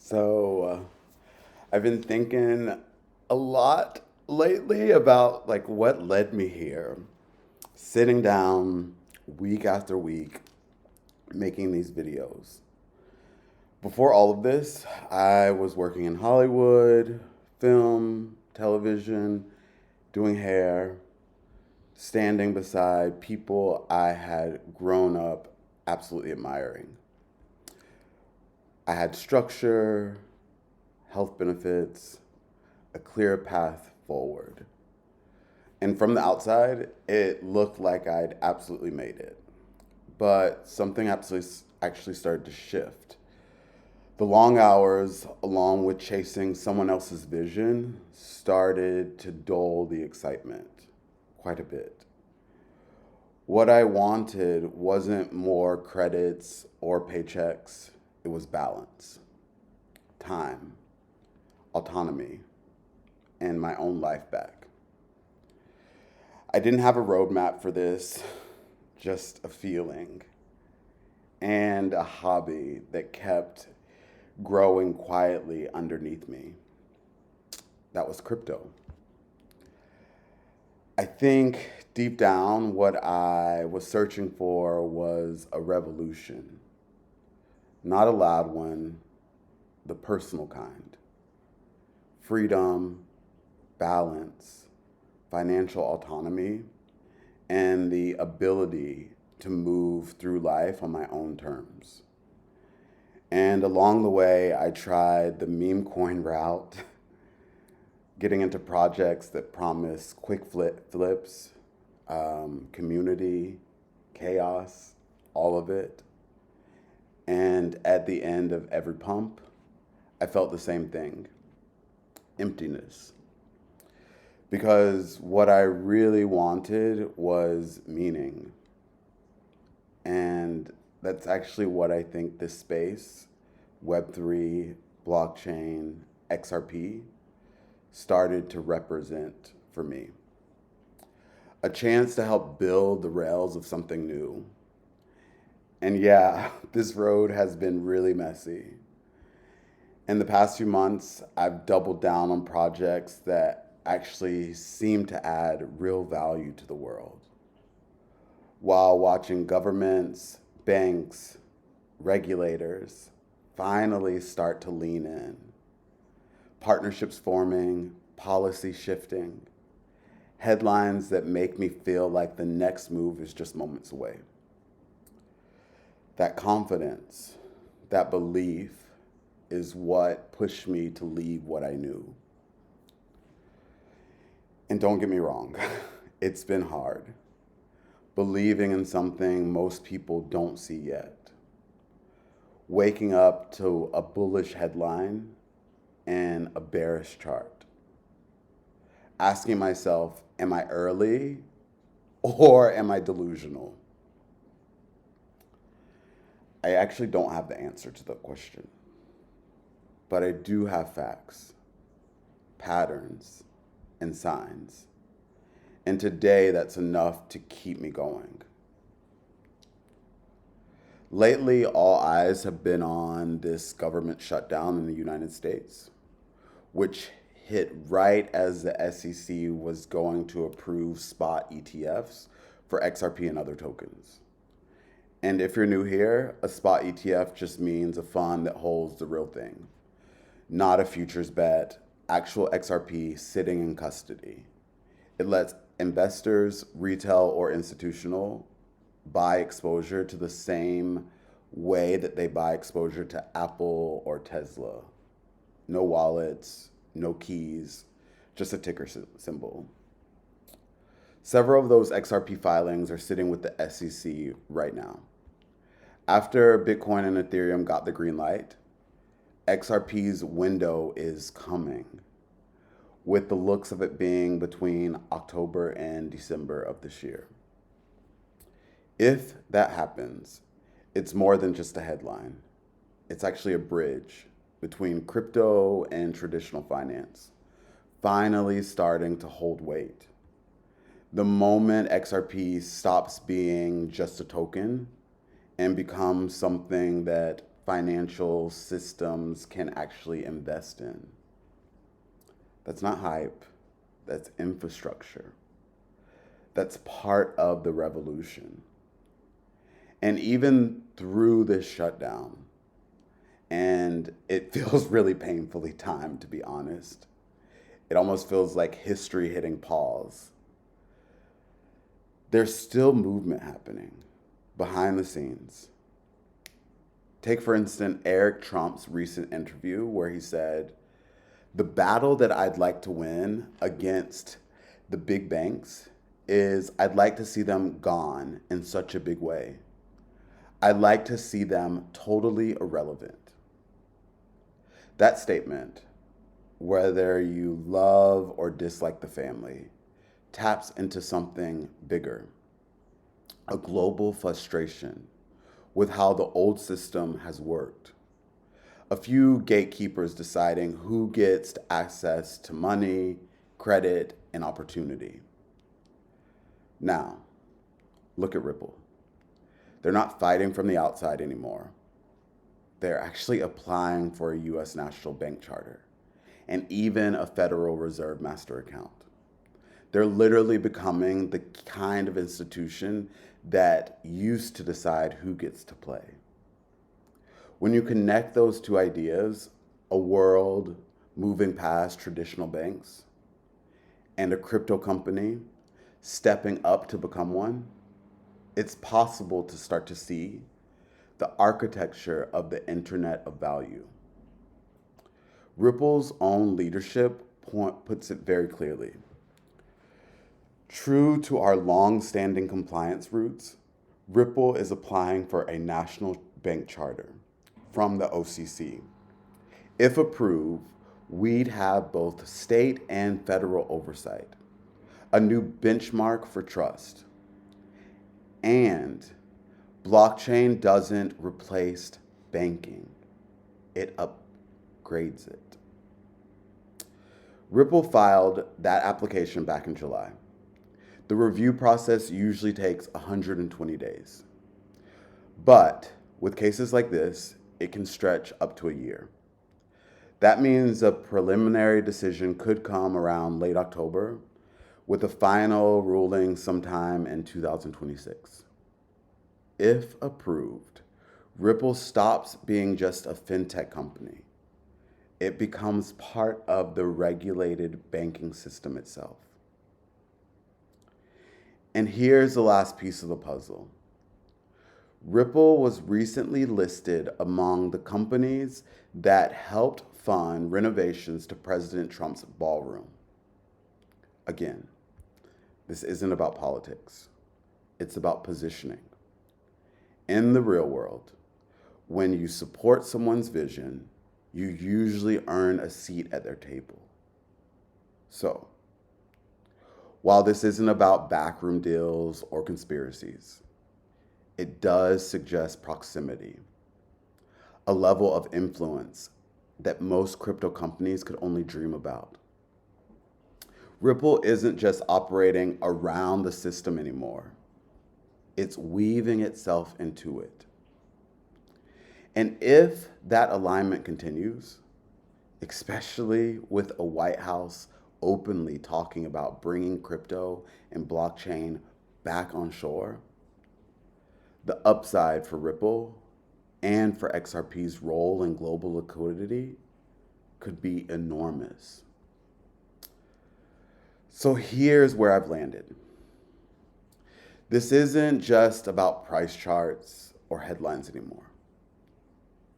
So, I've been thinking a lot lately about like what led me here. Sitting down week after week making these videos. Before all of this, I was working in Hollywood, film, television, doing hair, standing beside people I had grown up absolutely admiring. I had structure, health benefits, a clear path forward. And from the outside, it looked like I'd absolutely made it. But something actually started to shift. The long hours, along with chasing someone else's vision, started to dull the excitement quite a bit. What I wanted wasn't more credits or paychecks, it was balance, time, autonomy, and my own life back. I didn't have a roadmap for this, just a feeling and a hobby that kept growing quietly underneath me. That was crypto. I think deep down, what I was searching for was a revolution, not a loud one, the personal kind. Freedom, balance, financial autonomy, and the ability to move through life on my own terms. And along the way, I tried the meme coin route, getting into projects that promise quick flips, community, chaos, all of it. And at the end of every pump, I felt the same thing, emptiness. Because what I really wanted was meaning. And that's actually what I think this space, Web3, blockchain, XRP, started to represent for me. A chance to help build the rails of something new. And yeah, this road has been really messy. In the past few months, I've doubled down on projects that actually seem to add real value to the world, while watching governments, banks, regulators finally start to lean in. Partnerships forming, policy shifting, headlines that make me feel like the next move is just moments away. That confidence, that belief is what pushed me to leave what I knew. And don't get me wrong, it's been hard. Believing in something most people don't see yet. Waking up to a bullish headline and a bearish chart. Asking myself, am I early or am I delusional? I actually don't have the answer to the question, but I do have facts, patterns, and signs. And today, that's enough to keep me going. Lately, all eyes have been on this government shutdown in the United States, which hit right as the SEC was going to approve spot ETFs for XRP and other tokens. And if you're new here, a spot ETF just means a fund that holds the real thing, not a futures bet, actual XRP sitting in custody. It lets investors, retail or institutional, buy exposure to the same way that they buy exposure to Apple or Tesla. No wallets, no keys, just a ticker symbol. Several of those XRP filings are sitting with the SEC right now. After Bitcoin and Ethereum got the green light, XRP's window is coming, with the looks of it being between October and December of this year. If that happens, it's more than just a headline. It's actually a bridge between crypto and traditional finance, finally starting to hold weight. The moment XRP stops being just a token and becomes something that financial systems can actually invest in. That's not hype, that's infrastructure. That's part of the revolution. And even through this shutdown, and it feels really painfully timed, to be honest. It almost feels like history hitting pause. There's still movement happening behind the scenes. Take, for instance, Eric Trump's recent interview where he said, the battle that I'd like to win against the big banks is I'd like to see them gone in such a big way. I'd like to see them totally irrelevant. That statement, whether you love or dislike the family, taps into something bigger, a global frustration with how the old system has worked. A few gatekeepers deciding who gets access to money, credit, and opportunity. Now, look at Ripple. They're not fighting from the outside anymore. They're actually applying for a U.S. national bank charter and even a Federal Reserve master account. They're literally becoming the kind of institution that used to decide who gets to play. When you connect those two ideas, a world moving past traditional banks and a crypto company stepping up to become one, it's possible to start to see the architecture of the Internet of Value. Ripple's own leadership puts it very clearly. True to our long-standing compliance roots, Ripple is applying for a national bank charter from the OCC. If approved, we'd have both state and federal oversight, a new benchmark for trust, and blockchain doesn't replace banking, it upgrades it. Ripple filed that application back in July. The review process usually takes 120 days. But with cases like this, it can stretch up to a year. That means a preliminary decision could come around late October, with a final ruling sometime in 2026. If approved, Ripple stops being just a fintech company. It becomes part of the regulated banking system itself. And here's the last piece of the puzzle. Ripple was recently listed among the companies that helped fund renovations to President Trump's ballroom. Again, this isn't about politics. It's about positioning. In the real world, when you support someone's vision, you usually earn a seat at their table. So, while this isn't about backroom deals or conspiracies, it does suggest proximity, a level of influence that most crypto companies could only dream about. Ripple isn't just operating around the system anymore. It's weaving itself into it. And if that alignment continues, especially with a White House openly talking about bringing crypto and blockchain back on shore, the upside for Ripple and for XRP's role in global liquidity could be enormous. So here's where I've landed. This isn't just about price charts or headlines anymore.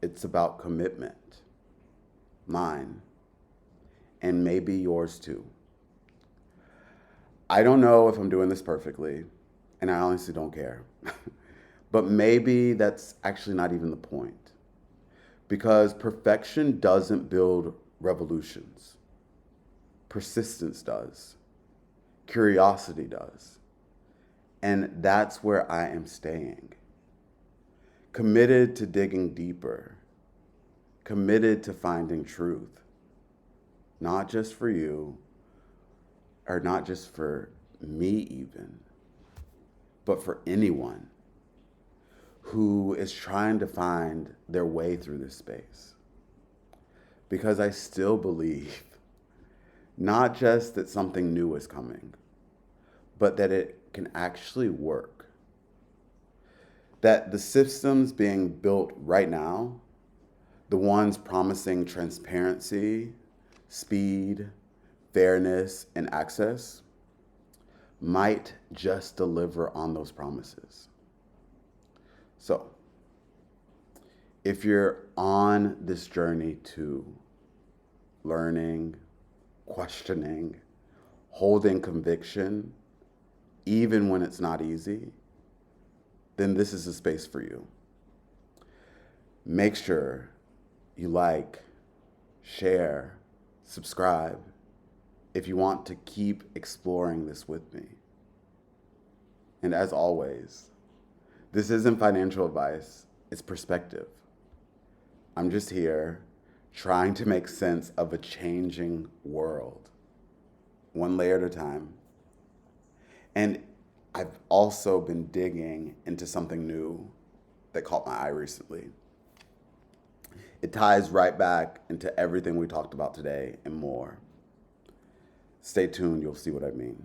It's about commitment, mine, and maybe yours too. I don't know if I'm doing this perfectly, and I honestly don't care. But maybe that's actually not even the point. Because perfection doesn't build revolutions. Persistence does. Curiosity does. And that's where I am staying. Committed to digging deeper. Committed to finding truth. Not just for you, or not just for me even, but for anyone who is trying to find their way through this space. Because I still believe not just that something new is coming, but that it can actually work. That the systems being built right now, the ones promising transparency, speed, fairness, and access, might just deliver on those promises. So, if you're on this journey to learning, questioning, holding conviction, even when it's not easy, then this is a space for you. Make sure you like, share, subscribe if you want to keep exploring this with me. And as always, this isn't financial advice, it's perspective. I'm just here trying to make sense of a changing world, one layer at a time. And I've also been digging into something new that caught my eye recently. It ties right back into everything we talked about today and more. Stay tuned, you'll see what I mean.